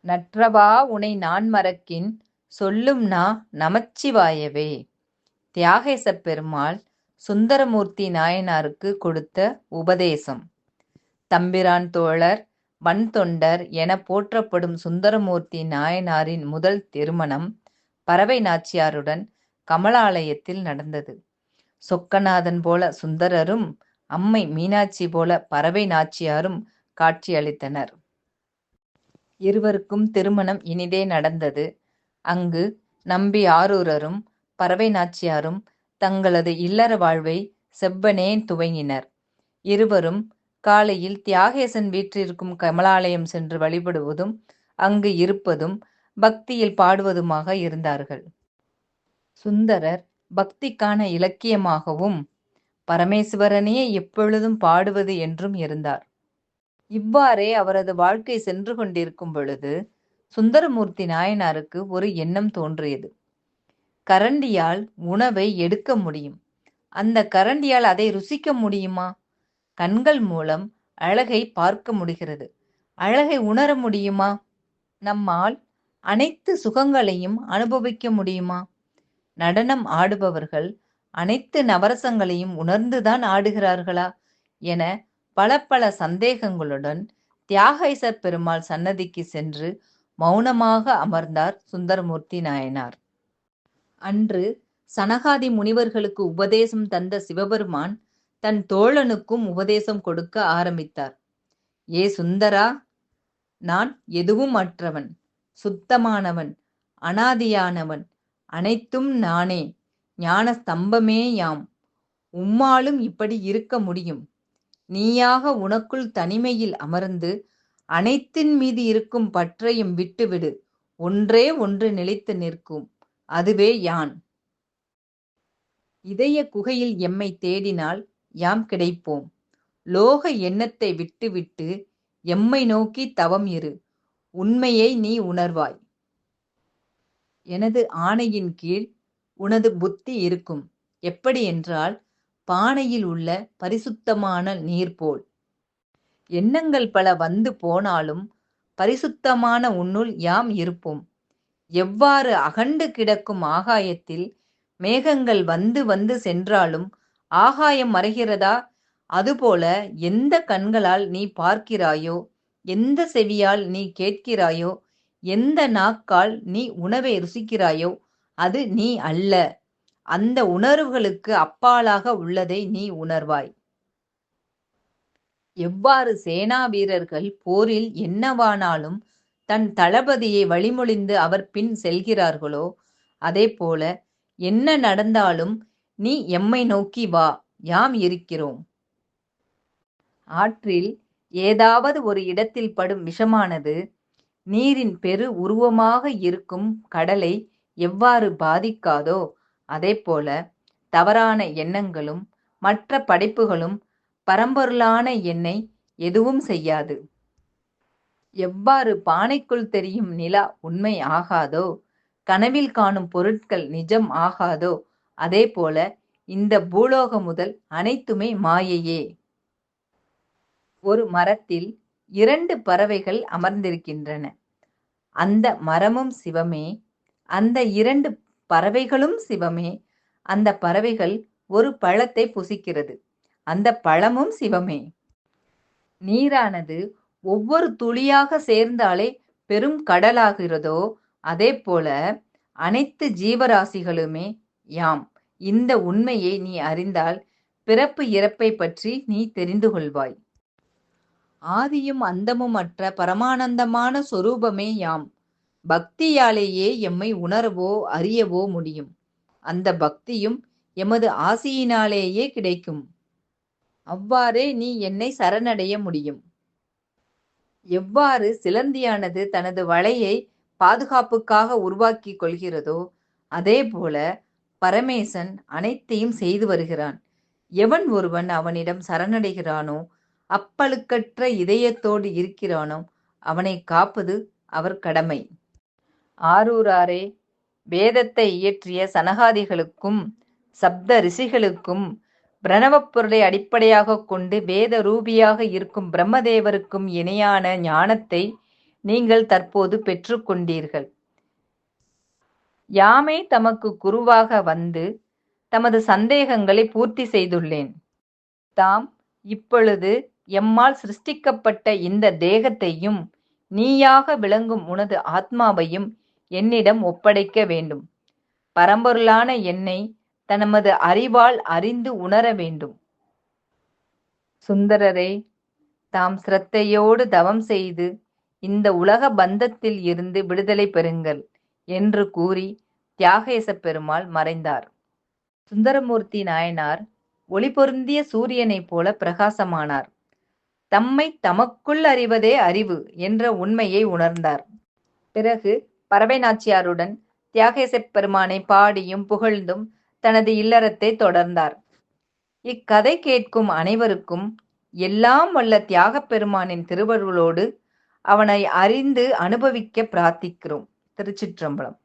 நற்றவா உனை நான் மறக்கின் சொல்லும்நா நமச்சிவாயவே. தியாகேசப் பெருமாள் சுந்தரமூர்த்தி நாயனாருக்கு கொடுத்த உபதேசம். தம்பிரான் தோழர் வன்தொண்டர் எனப் போற்றப்படும் சுந்தரமூர்த்தி நாயனாரின் முதல் திருமணம் பறவை நாச்சியாருடன் கமலாலயத்தில் நடந்தது. சொக்கநாதன் போல சுந்தரரும் அம்மை மீனாட்சி போல பறவை நாச்சியாரும் காட்சியளித்தனர். இருவருக்கும் திருமணம் இனிதே நடந்தது. அங்கு நம்பி ஆரூரரும் பறவை நாச்சியாரும் தங்களது இல்லற வாழ்வை செவ்வனே துவங்கினர். இருவரும் காலையில் தியாகேசன் வீற்றிருக்கும் கமலாலயம் சென்று வழிபடுவதும் அங்கு இருப்பதும் பக்தியில் பாடுவதுமாக இருந்தார்கள். சுந்தரர் பக்திக்கான இலக்கியமாகவும் பரமேசுவரனையே எப்பொழுதும் பாடுவது என்றும் இருந்தார். இவ்வாறே அவரது வாழ்க்கை சென்று கொண்டிருக்கும் பொழுது சுந்தரமூர்த்தி நாயனாருக்கு ஒரு எண்ணம் தோன்றியது. கரண்டியால் உணவை எடுக்க முடியும், அந்த கரண்டியால் அதை ருசிக்க முடியுமா? கண்கள் மூலம் அழகை பார்க்க முடிகிறது, அழகை உணர முடியுமா? நம்மால் அனைத்து சுகங்களையும் அனுபவிக்க முடியுமா? நடனம் ஆடுபவர்கள் அனைத்து நவரசங்களையும் உணர்ந்துதான் ஆடுகிறார்களா என பல பல சந்தேகங்களுடன் தியாகேசர் பெருமாள் சன்னதிக்கு சென்று மௌனமாக அமர்ந்தார் சுந்தரமூர்த்தி நாயனார். அன்று சனகாதி முனிவர்களுக்கு உபதேசம் தந்த சிவபெருமான் தன் தோழனுக்கும் உபதேசம் கொடுக்க ஆரம்பித்தார். ஏ சுந்தரா, நான் எதுவும் அற்றவன், சுத்தமானவன், அனாதியானவன், அனைத்தும் நானே, ஞான ஸ்தம்பமே யாம். உம்மாலும் இப்படி இருக்க முடியும். நீயாக உனக்குள் தனிமையில் அமர்ந்து அனைத்தின் மீது இருக்கும் பற்றையும் விட்டுவிடு. ஒன்றே ஒன்று நிலைத்து நிற்கும், அதுவே யான். இதய குகையில் எம்மை தேடினால் யாம் கிடைப்போம். லோக எண்ணத்தை விட்டுவிட்டு எம்மை நோக்கி தவம் இரு. உண்மையை நீ உணர்வாய். எனது ஆணையின் கீழ் உனது புத்தி இருக்கும். எப்படி என்றால், பானையில் உள்ள பரிசுத்தமான நீர் போல். எண்ணங்கள் பல வந்து போனாலும் பரிசுத்தமான உன்னுள் யாம் இருப்போம். எவ்வாறு அகண்டு கிடக்கும் ஆகாயத்தில் மேகங்கள் வந்து வந்து சென்றாலும் ஆகாயம் மறைகிறதா? அதுபோல எந்த கண்களால் நீ பார்க்கிறாயோ, எந்த செவியால் நீ கேட்கிறாயோ, எந்த நாக்கால் நீ உணவை ருசிக்கிறாயோ, அது நீ அல்ல. அந்த உணர்வுகளுக்கு அப்பாலாக உள்ளதை நீ உணர்வாய். எவ்வாறு சேனா வீரர்கள் போரில் என்னவானாலும் தன் தளபதியை வழிமொழிந்து அவர் பின் செல்கிறார்களோ, அதே போல என்ன நடந்தாலும் நீ எம்மை நோக்கி வா, யாம் இருக்கிறோம். ஆற்றில் ஏதாவது ஒரு இடத்தில் படும் விஷமானது நீரின் பெரு உருவமாக இருக்கும் கடலை எவ்வாறு பாதிக்காதோ, அதே போல தவறான எண்ணங்களும் மற்ற படைப்புகளும் பரம்பொருளான என்னை எதுவும் செய்யாது. எவ்வாறு பானைக்குள் தெரியும் நிலா உண்மை ஆகாதோ, கனவில் காணும் பொருட்கள் நிஜம் ஆகாதோ, அதே போல இந்த பூலோகம் முதல் அனைத்துமே மாயையே. ஒரு மரத்தில் 2 பறவைகள் அமர்ந்திருக்கின்றன. அந்த மரமும் சிவமே, அந்த 2 பறவைகளும் சிவமே. அந்த பறவைகள் ஒரு பழத்தை புசிக்கிறது, அந்த பழமும் சிவமே. நீரானது ஒவ்வொரு துளியாக சேர்ந்தாலே பெரும் கடலாகிறதோ, அதே போல அனைத்து ஜீவராசிகளுமே யாம். இந்த உண்மையை நீ அறிந்தால் பிறப்பு இறப்பை பற்றி நீ தெரிந்து கொள்வாய். ஆதியும் அந்தமும் அற்ற பரமானந்தமான சொரூபமே யாம். பக்தியாலேயே எம்மை உணரவோ அறியவோ முடியும். அந்த பக்தியும் எமது ஆசியினாலேயே கிடைக்கும். அவ்வாறே நீ என்னை சரணடைய முடியும். எவ்வாறு சிலந்தியானது தனது வலையை பாதுகாப்புக்காக உருவாக்கி கொள்கிறதோ, அதே போல பரமேசன் அனைத்தையும் செய்து வருகிறான். எவன் ஒருவன் அவனிடம் சரணடைகிறானோ, அப்பழுக்கற்ற இதயத்தோடு இருக்கிறானோ, அவனை காப்பது அவர் கடமை. ஆரூராரே, வேதத்தை இயற்றிய சனகாதிகளுக்கும் சப்த ரிஷிகளுக்கும் பிரணவப் பொருளை அடிப்படையாக கொண்டு வேத ரூபியாக இருக்கும் பிரம்மதேவருக்கும் இணையான ஞானத்தை நீங்கள் தற்போது பெற்றுக்கொண்டீர்கள். யாமே தமக்கு குருவாக வந்து தமது சந்தேகங்களை பூர்த்தி செய்துள்ளேன். தாம் இப்பொழுது எம்மால் சிருஷ்டிக்கப்பட்ட இந்த தேகத்தையும் நீயாக விளங்கும் உனது ஆத்மாவையும் என்னிடம் ஒப்படைக்க வேண்டும். பரம்பொருளான என்னை தமது அறிவால் அறிந்து உணர வேண்டும். சுந்தரரே, தாம் சிரத்தையோடு தவம் செய்து இந்த உலக பந்தத்தில் இருந்து விடுதலை பெறுங்கள் என்று கூறி தியாகேசப் பெருமாள் மறைந்தார். சுந்தரமூர்த்தி நாயனார் ஒளி பொருந்திய சூரியனைப் போல பிரகாசமானார். தம்மை தமக்குள் அறிவதே அறிவு என்ற உண்மையை உணர்ந்தார். பிறகு பறவை நாச்சியாருடன் தியாகேசப் பெருமானை பாடியும் புகழ்ந்தும் தனது இல்லறத்தை தொடர்ந்தார். இக்கதை கேட்கும் அனைவருக்கும் எல்லாம் வல்ல தியாகப் பெருமானின் திருவருளோடு அவனை அறிந்து அனுபவிக்க பிரார்த்திக்கிறோம். திருச்சிற்றம்பலம்.